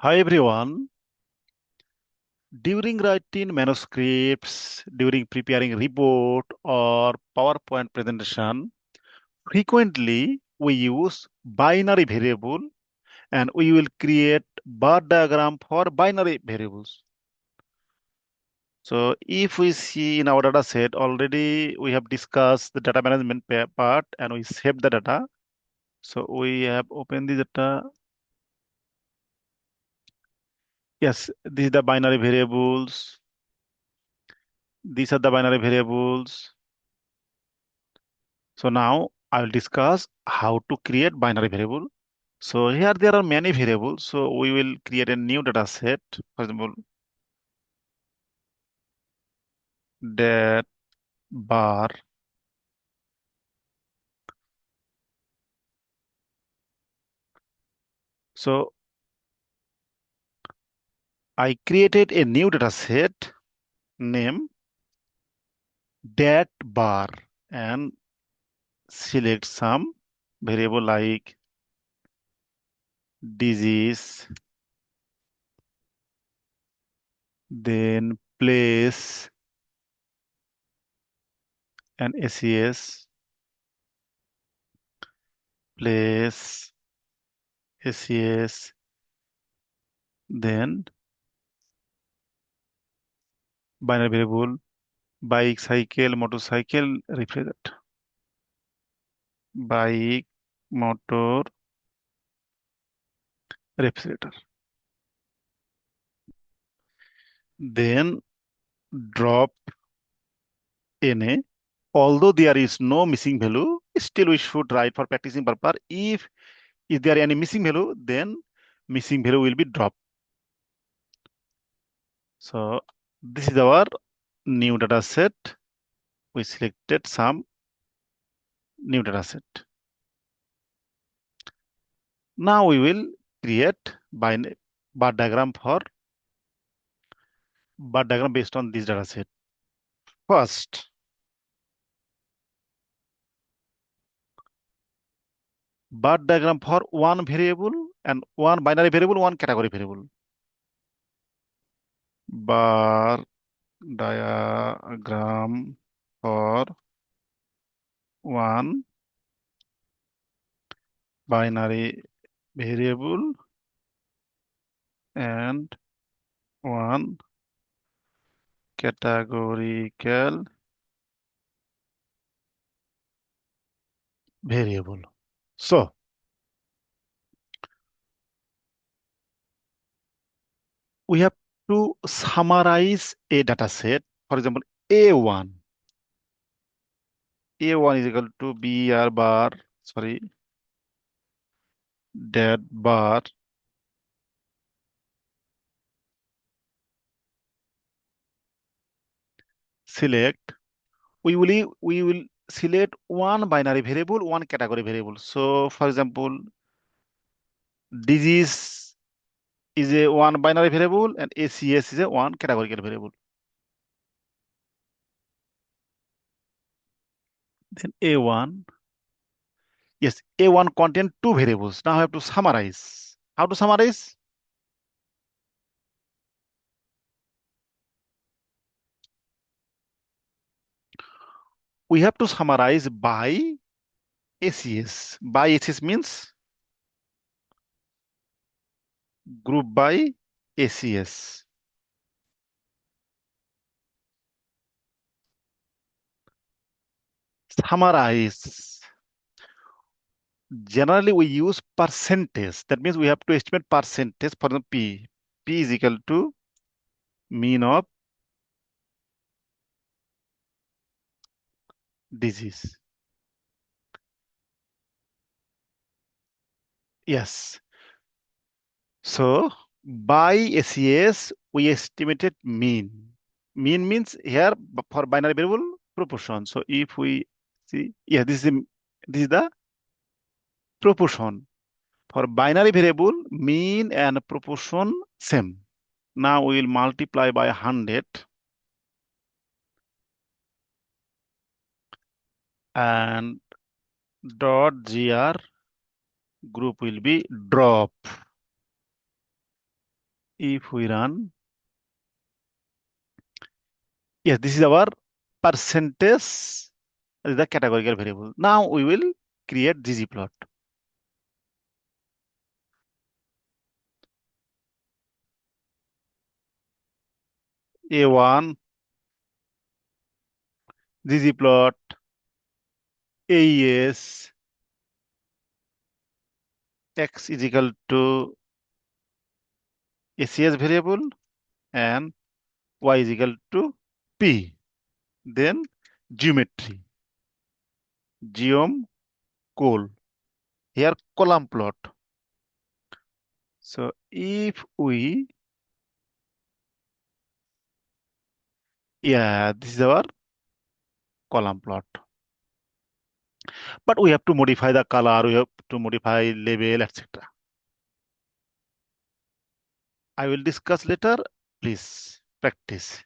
Hi everyone. During writing manuscripts, during preparing report or PowerPoint presentation, frequently we use binary variable and we will create bar diagram for binary variables. So if we see in our data set already we have discussed the data management part and we save the data. So we have opened the data. Yes, these are the binary variables. These are the binary variables. So now I will discuss how to create binary variable. So here there are many variables. So we will create a new data set. For example, that bar. So I created a new data set name that bar and select some variable like disease, then place and ACS, place, ACS, then binary variable bike, cycle, motorcycle, refrigerator. Bike, motor, refrigerator. Then drop NA. Although there is no missing value, still we should write for practicing purpose. If there are any missing value, then missing value will be dropped. So this is our new data set. We selected some new data set. Now we will create bar diagram for bar diagram based on this data set. First, bar diagram for one variable and one binary variable, one category variable. Bar diagram for one binary variable and one categorical variable. So we have to summarize a data set. For example, A1. A1 is equal to BR bar, sorry, that bar select. We will select one binary variable, one category variable. So for example, disease is a one binary variable and ACS is a one categorical variable. Then A1, yes, A1 contain two variables. Now I have to summarize. How to summarize? We have to summarize by ACS. By ACS means group by ACS. Summarize. Generally, we use percentage. That means we have to estimate percentage for the P. P is equal to mean of disease. Yes. So by ACS, we estimated mean. Mean means here for binary variable proportion. So if we see, yeah, this is the proportion. For binary variable, mean and proportion same. Now we will multiply by 100 and dot gr group will be drop. If we run, yes, this is our percentage is the categorical variable. Now we will create ggplot. A1 ggplot AES x is equal to ACS variable and y is equal to P. Then geometry, geom col. Here column plot. So if we, yeah, this is our column plot. But we have to modify the color, we have to modify label, etc. I will discuss later. Please practice.